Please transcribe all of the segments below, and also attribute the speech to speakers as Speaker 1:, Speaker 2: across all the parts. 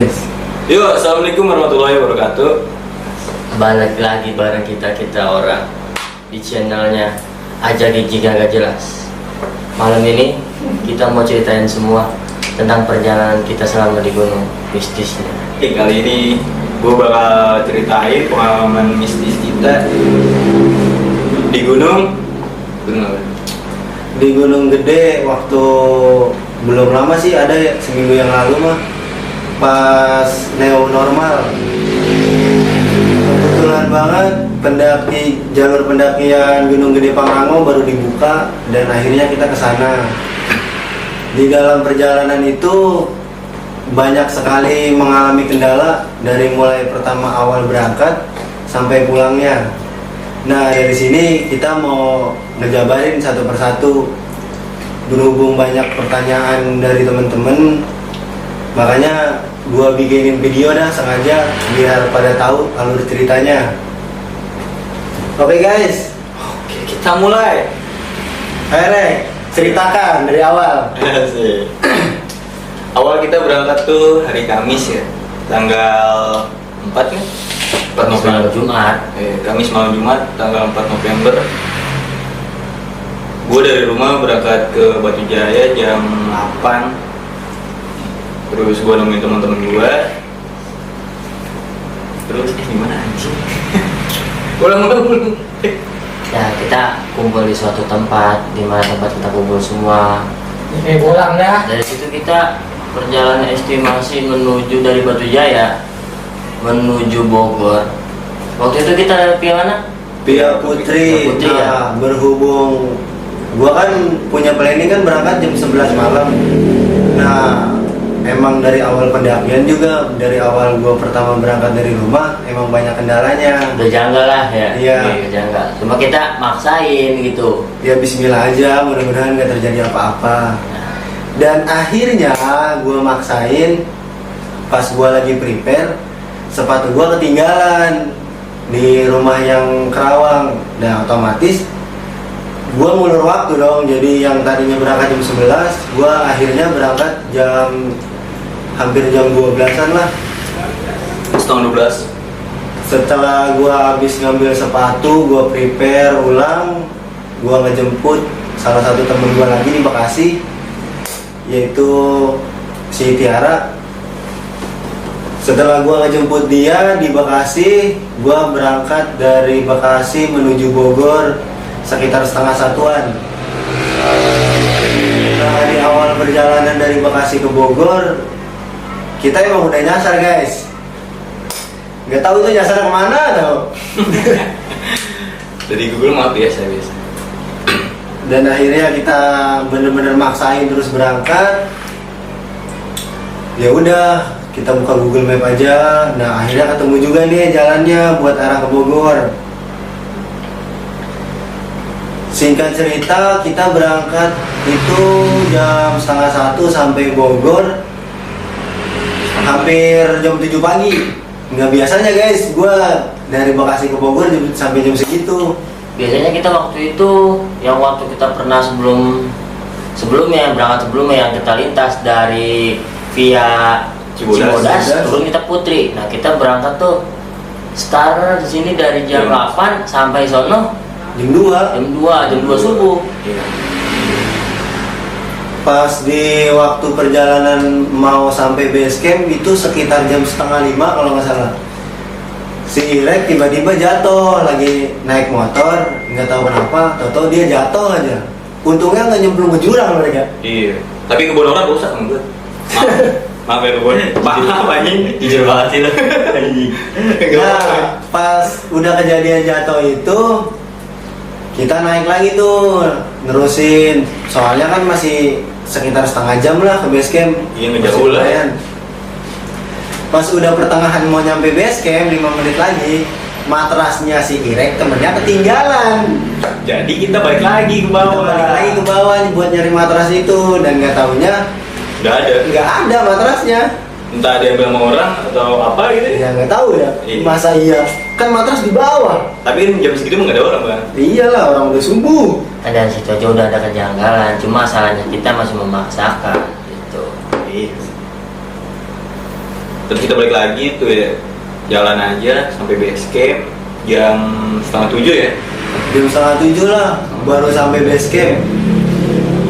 Speaker 1: Yuk, assalamualaikum warahmatullahi wabarakatuh.
Speaker 2: Balik lagi bareng kita orang di channelnya Aja Gigi Gak Jelas. Malam ini kita mau ceritain semua tentang perjalanan kita selama di gunung mistisnya.
Speaker 1: Kali ini gue bakal ceritain pengalaman mistis kita di gunung.
Speaker 3: Di Gunung Gede waktu belum lama sih, ada seminggu yang lalu mah, pas neo normal. Kebetulan banget jalur pendakian Gunung Gede Pangrango baru dibuka dan akhirnya kita ke sana. Di dalam perjalanan itu banyak sekali mengalami kendala dari mulai pertama awal berangkat sampai pulangnya. Nah, dari sini kita mau ngejabarin satu persatu. Berhubung banyak pertanyaan dari temen-temen, makanya gua bikinin video dah sengaja biar pada tahu alur ceritanya. Oke guys,
Speaker 1: Kita mulai.
Speaker 3: ayo Rek, ceritakan dari awal.
Speaker 1: Asik. Awal kita berangkat tuh hari Kamis ya, tanggal 4 ya? 4
Speaker 2: Malam
Speaker 1: November.
Speaker 2: Jumat.
Speaker 1: Kamis malam Jumat, tanggal 4 November. Gue dari rumah berangkat ke Batu Jaya jam 8. Terus gue nemuin teman-teman gue. Terus gimana anjing? Ulang.
Speaker 2: Ya, kita kumpul di suatu tempat, di mana tempat kita kumpul semua.
Speaker 4: Pulang dah.
Speaker 2: Dari situ kita perjalanan estimasi menuju dari Batu Jaya menuju Bogor. Waktu itu kita pilih mana?
Speaker 3: Pia Putri.
Speaker 2: Pia Putri, ya?
Speaker 3: Nah, berhubung gua kan punya planning kan berangkat jam 11 malam. Nah, emang dari awal pendakian juga, dari awal gua pertama berangkat dari rumah emang banyak kendalanya.
Speaker 2: Udah janggal lah ya.
Speaker 3: Iya.
Speaker 2: Udah janggal. Cuma kita maksain gitu.
Speaker 3: Ya bismillah aja, mudah-mudahan gak terjadi apa-apa. Dan akhirnya gua maksain, pas gua lagi prepare, sepatu gua ketinggalan di rumah yang Kerawang. Nah, otomatis gua mulur waktu dong. Jadi yang tadinya berangkat jam 11, gua akhirnya berangkat hampir jam 12-an lah.
Speaker 1: Setengah 12.
Speaker 3: Setelah gua habis ngambil sepatu, gua prepare ulang, gua ngejemput salah satu temen gua lagi di Bekasi, yaitu si Tiara. Setelah gua ngejemput dia di Bekasi, gua berangkat dari Bekasi menuju Bogor sekitar setengah satuan. Nah, di awal perjalanan dari Bekasi ke Bogor, kita emang udah nyasar guys. Gak tahu itu nyasar kemana tau.
Speaker 1: Dari Google Map biasa.
Speaker 3: Dan akhirnya kita bener-bener maksain terus berangkat. Ya udah, kita buka Google Map aja. Nah, akhirnya ketemu juga nih jalannya buat arah ke Bogor. Singkat cerita, kita berangkat itu jam setengah 1 sampai Bogor hampir jam 7 pagi. Nggak biasanya guys, gua dari Bekasi ke Bogor sampai jam segitu.
Speaker 2: Biasanya kita waktu itu, waktu kita pernah sebelumnya yang kita lintas dari via Cibodas turun kita Putri. Nah, kita berangkat tuh start di sini dari jam 8 sampai sono
Speaker 3: Jam 2.
Speaker 2: jam 2 subuh.
Speaker 3: Pas di waktu perjalanan mau sampai base camp itu sekitar jam setengah 5 kalau nggak salah. Si Irek tiba-tiba jatuh lagi naik motor, nggak tahu kenapa, tahu-tahu dia jatuh aja. Untungnya nggak nyemplung ke jurang mereka.
Speaker 1: Iya. Tapi kebodohan rusak sama gue. Maaf ya kebodohan. Maaf anjing.
Speaker 2: Jujur banget sih lo.
Speaker 3: Nah, pas udah kejadian jatuh itu, kita naik lagi tuh, nerusin. Soalnya kan masih sekitar setengah jam lah ke base camp.
Speaker 1: Iya, ngejauh lah ya.
Speaker 3: Pas udah pertengahan mau nyampe base camp, 5 menit lagi, matrasnya si Irek temennya ketinggalan.
Speaker 1: Jadi kita balik lagi ke
Speaker 3: Kita
Speaker 1: bawah.
Speaker 3: balik lagi ke bawah buat nyari matras itu, dan nggak taunya
Speaker 1: Nggak ada.
Speaker 3: matrasnya.
Speaker 1: Entah ada yang bilang sama orang atau apa gitu.
Speaker 3: Ya nggak tahu ya.
Speaker 1: Iya.
Speaker 3: Masa iya? Kan matras di bawah.
Speaker 1: Tapi jam segitu emang nggak ada orang bang.
Speaker 3: Iyalah, orang udah subuh.
Speaker 2: Dan situ aja udah ada kejanggalan, cuma salahnya kita masih memaksakan gitu.
Speaker 1: Iya. Terus kita balik lagi tuh ya, jalan aja sampai base camp jam 6:30 ya.
Speaker 3: Jam 6:30 lah baru sampai base camp.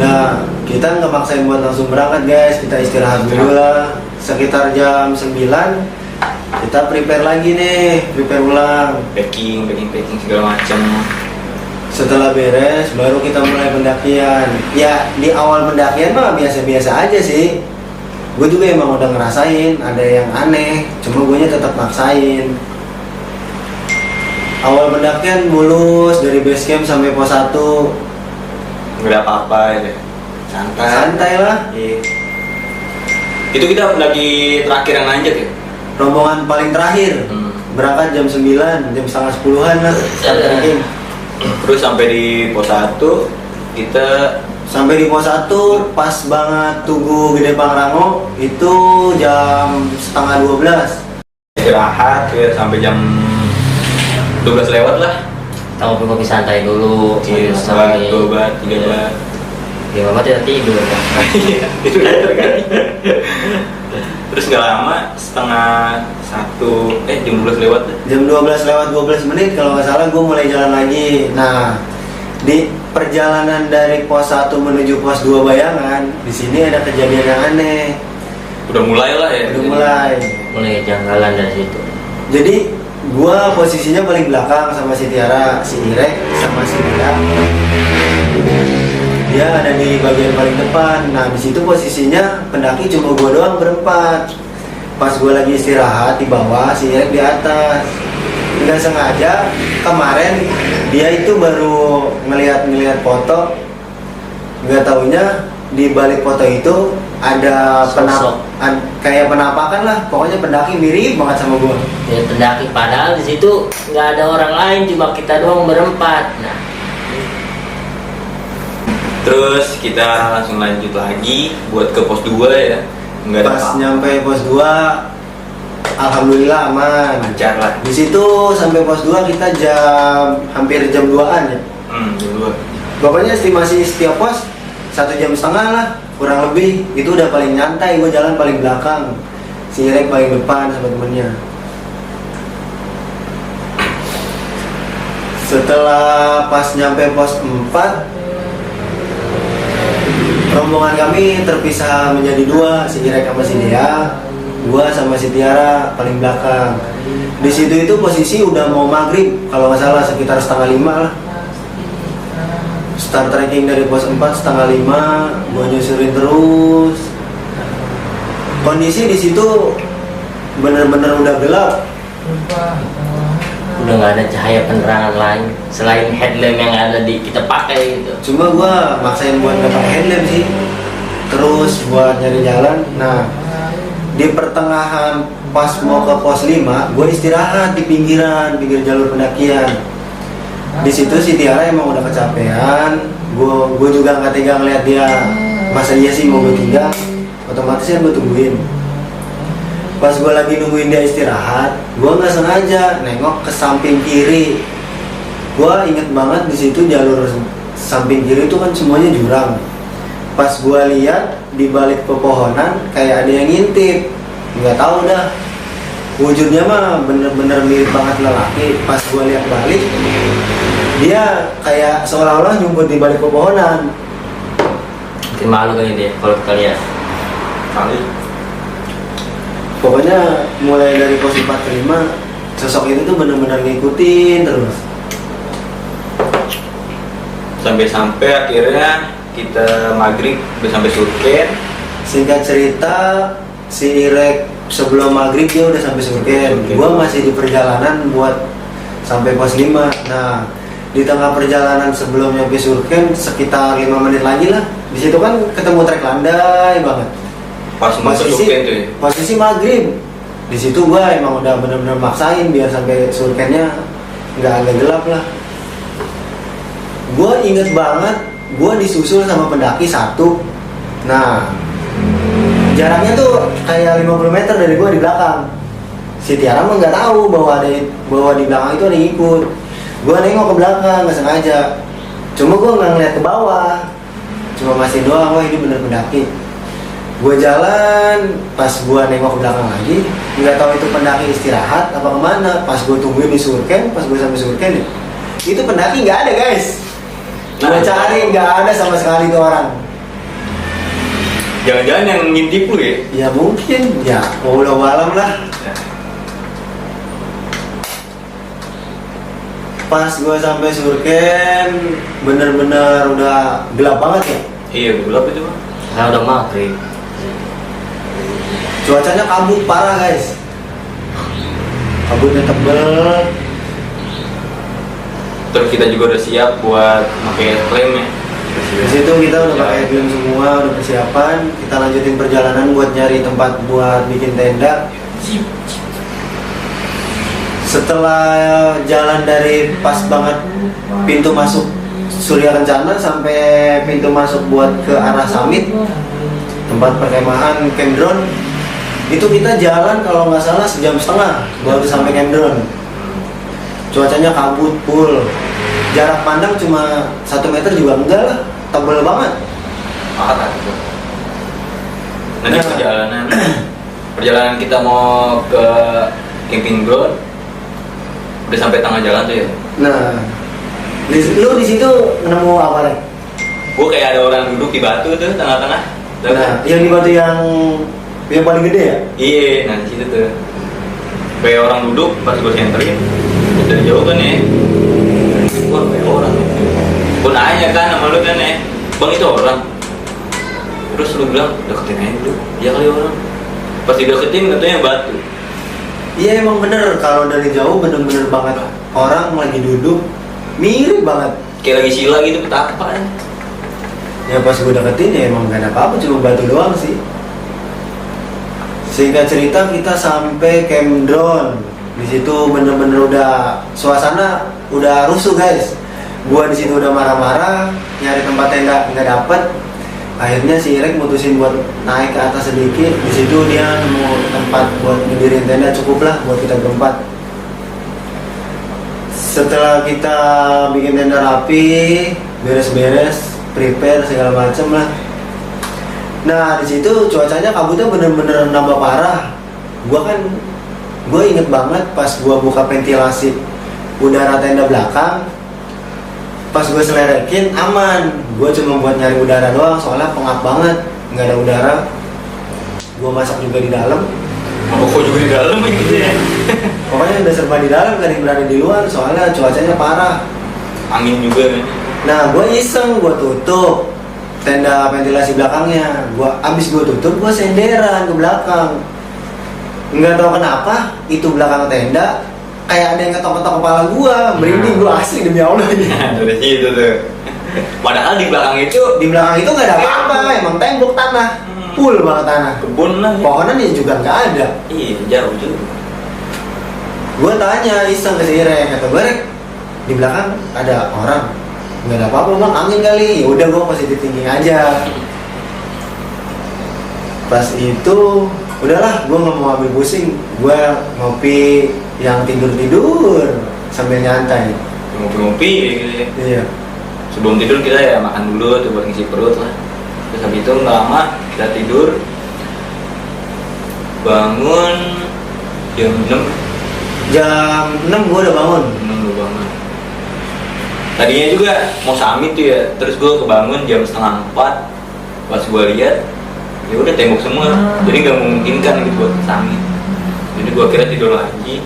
Speaker 3: Nah, kita nggak maksain buat langsung berangkat guys, kita istirahat dulu lah. Sekitar jam 9 kita prepare lagi nih, prepare ulang.
Speaker 1: Packing segala macam.
Speaker 3: Setelah beres baru kita mulai pendakian. Ya di awal pendakian mah biasa-biasa aja sih. Gue juga emang udah ngerasain ada yang aneh, cuma gue nya tetap maksain. Awal pendakian mulus dari base camp sampai pos 1.
Speaker 1: Nggak ada apa-apa ya.
Speaker 3: Santai lah.
Speaker 1: Iya. Itu kita pendaki terakhir yang nanjak ya?
Speaker 3: Rombongan paling terakhir berangkat jam 9, jam setengah 10-an lah start trekking.
Speaker 1: Terus sampai di pos 1 kita
Speaker 3: Sampai di pos 1 pas banget Tugu Gede Pangrango itu jam setengah 12.
Speaker 1: istirahat ya sampai jam 12 lewat lah.
Speaker 2: Kita ngopi-ngopi santai dulu.
Speaker 1: Iya,
Speaker 2: sampai
Speaker 1: 2 bat, 3 bat.
Speaker 2: Ya mama tidak tidur kan.
Speaker 1: Iya, itu kan. Terus nggak lama setengah 1 jam 12 lewat.
Speaker 3: Jam 12 lewat 12 menit kalau nggak salah gue mulai jalan lagi. Nah, di perjalanan dari pos 1 menuju pos 2 Bayangan, di sini ada kejadian yang aneh.
Speaker 1: Udah mulai lah ya.
Speaker 3: Udah mulai.
Speaker 2: Mulai janggalan dari situ.
Speaker 3: Jadi gua posisinya paling belakang sama si Tiara, si Irek sama si Dida. Dia ada di bagian paling depan. Nah, di situ posisinya pendaki cuma gua doang berempat. Pas gua lagi istirahat di bawah, si Irek di atas. Nggak sengaja kemarin dia itu baru ngelihat foto. Nggak taunya di balik foto itu ada
Speaker 2: Sosok.
Speaker 3: kayak penampakan lah. Pokoknya pendaki mirip banget sama gua.
Speaker 2: Ya, pendaki padahal di situ nggak ada orang lain, cuma kita doang berempat. Nah,
Speaker 1: Terus kita langsung lanjut lagi buat ke pos 2 ya. Nggak ada
Speaker 3: Pas
Speaker 1: apa-apa.
Speaker 3: nyampe pos 2 alhamdulillah aman.
Speaker 1: Lancar lah.
Speaker 3: Di situ sampai pos 2 kita hampir jam 2-an ya.
Speaker 1: Jam 2.
Speaker 3: Pokoknya estimasi setiap pos 1,5 jam lah kurang lebih. Itu udah paling nyantai, gue jalan paling belakang, si Irek paling depan sama temennya. Setelah pas nyampe pos 4, rombongan kami terpisah menjadi 2, si Irek sama si Dea, gua sama si Tiara paling belakang. Di situ itu posisi udah mau maghrib kalau nggak salah, sekitar 4:30 lah. Start trekking dari pos 4 4:30, gua nyusurin terus. Kondisi di situ bener-bener udah gelap.
Speaker 2: udah nggak ada cahaya penerangan lain selain headlamp yang ada di kita pakai gitu.
Speaker 3: Cuma gua maksain buat nggak pakai headlamp sih, terus buat nyari jalan. Nah, di pertengahan pas mau ke pos 5, gue istirahat di pinggir jalur pendakian. Di situ si Tiara emang udah kecapean. Gue juga nggak tega ngeliat dia, masa iya sih mau gue tinggal. Otomatis kan gue tungguin. Pas gue lagi nungguin dia istirahat, gue nggak sengaja nengok ke samping kiri. Gue inget banget di situ jalur samping kiri itu kan semuanya jurang. Pas gue lihat di balik pepohonan kayak ada yang ngintip, nggak tahu dah. Wujudnya mah bener-bener mirip banget lelaki. Pas gue lihat balik, dia kayak seolah-olah nyumput di balik pepohonan.
Speaker 2: Mungkin malu kali dia kalau kita lihat.
Speaker 1: Kali.
Speaker 3: Pokoknya mulai dari pos 4 ke 5, sosok itu tuh bener-bener ngikutin terus.
Speaker 1: Sampai akhirnya kita maghrib udah sampai Surken.
Speaker 3: Singkat cerita, si Irek sebelum maghrib dia udah sampai Surken. Gua masih di perjalanan buat sampai pos 5. Nah, di tengah perjalanan sebelum nyampe Surken sekitar 5 menit lagi lah. Di situ kan ketemu trek landai banget.
Speaker 1: Pas mau ke Surken tuh ya.
Speaker 3: Posisi maghrib. Di situ gua emang udah bener-bener maksain biar sampai Surkennya nggak agak gelap lah. Gua inget banget, gua disusul sama pendaki 1. Nah, jaraknya tuh kayak 50 meter dari gua di belakang. Si Tiara mah nggak tahu bahwa di belakang itu ada yang ikut. Gua nengok ke belakang nggak sengaja. Cuma gua nggak ngeliat ke bawah. Cuma masih doang, wah ini bener pendaki. Gue jalan, pas gue nengok ke belakang lagi, nggak tahu itu pendaki istirahat apa kemana. Pas gue tungguin di surken, pas gue sampai surken, itu pendaki nggak ada guys. Gue cari nggak ada sama sekali itu orang.
Speaker 1: Jangan-jangan yang ngintip lu ya?
Speaker 3: Ya mungkin, ya walau alam lah. Pas gue sampai surken, bener-bener udah gelap banget ya.
Speaker 1: Iya, gelap itu Bang.
Speaker 2: Saya udah maghrib.
Speaker 3: Cuacanya kabut parah guys. Kabutnya tebel.
Speaker 1: Terus kita juga udah siap buat pakai klaim ya.
Speaker 3: Di situ kita udah pakai film semua, udah persiapan. Kita lanjutin perjalanan buat nyari tempat buat bikin tenda. Setelah jalan dari pas banget pintu masuk Surya Kencana sampai pintu masuk buat ke arah Summit, tempat perkemahan Camp Drone, itu kita jalan kalau nggak salah 1,5 jam baru sampai Camp Drone. Cuacanya kabut full, jarak pandang cuma 1 meter juga enggak lah, tebel banget.
Speaker 1: Parah itu. Nanti perjalanan kita mau ke camping ground udah sampai tengah jalan tuh ya.
Speaker 3: Nah, lu di situ nemu apa nih?
Speaker 1: Gue kayak ada orang duduk di batu tuh tengah-tengah.
Speaker 3: Nah, yang di batu yang paling gede ya?
Speaker 1: Iya, nah di situ tuh. Kayak orang duduk pas gue senterin dari jauh kan ya. Wah, kayak orang. Gue nanya kan sama lu kan ya, bang itu orang. Terus lu bilang deketin aja dulu. Ya kali orang. Pas dideketin katanya batu.
Speaker 3: Iya emang bener, kalau dari jauh bener-bener banget orang lagi duduk, mirip banget.
Speaker 1: Kayak lagi sila gitu petapa ya.
Speaker 3: Ya pas gue deketin ya emang gak ada apa-apa, cuma batu doang sih. Singkat cerita kita sampai Camp Drone. Di situ bener-bener udah suasana udah rusuh guys. Gua di situ udah marah-marah, nyari tempat tenda nggak dapet. Akhirnya si Irek mutusin buat naik ke atas sedikit. Di situ dia nemu tempat buat ngedirin tenda, cukup lah buat kita berempat. Setelah kita bikin tenda rapi, beres-beres, prepare segala macem lah. Nah di situ cuacanya kabutnya bener-bener nambah parah. Gue inget banget pas gue buka ventilasi udara tenda belakang, pas gue selerekin aman. Gue cuma buat nyari udara doang, soalnya pengap banget, nggak ada udara. Gue masak juga di dalam.
Speaker 1: Kok juga di dalam gitu ya?
Speaker 3: Pokoknya udah serba di dalam, gak ada yang berada di luar, soalnya cuacanya parah.
Speaker 1: Angin juga nih.
Speaker 3: Nah gue iseng, gue tutup tenda ventilasi belakangnya. Abis gue tutup, gue senderan ke belakang. Nggak tahu kenapa itu belakang tenda kayak ada yang ketok-ketok kepala gue, merinding gue asli demi Allah.
Speaker 1: Dari situ tuh. Padahal di belakang itu
Speaker 3: Nggak ada apa-apa, emang tembok tanah, full banget tanah.
Speaker 1: kebun lah. Ya.
Speaker 3: Pohonan ya juga nggak ada.
Speaker 1: Iya jauh juga.
Speaker 3: Gue tanya iseng ke si Irek, kata gue, Rek, di belakang ada orang. Nggak ada apa-apa bang, angin kali. Ya udah gue positif thinking aja. Pas itu udahlah, gue nggak mau ambil pusing. Gue ngopi yang tidur sambil nyantai.
Speaker 1: Ngopi-ngopi gitu ya.
Speaker 3: Iya.
Speaker 1: Sebelum tidur kita ya makan dulu tuh buat ngisi perut lah. Terus habis itu nggak lama kita tidur. Bangun jam 6.
Speaker 3: Jam 6 gue udah bangun.
Speaker 1: 6 udah bangun. Tadinya juga mau summit tuh ya. Terus gue kebangun jam 3:30. Pas gue lihat ya udah tembok semua. Jadi nggak memungkinkan gitu buat summit. Jadi gue kira tidur lagi.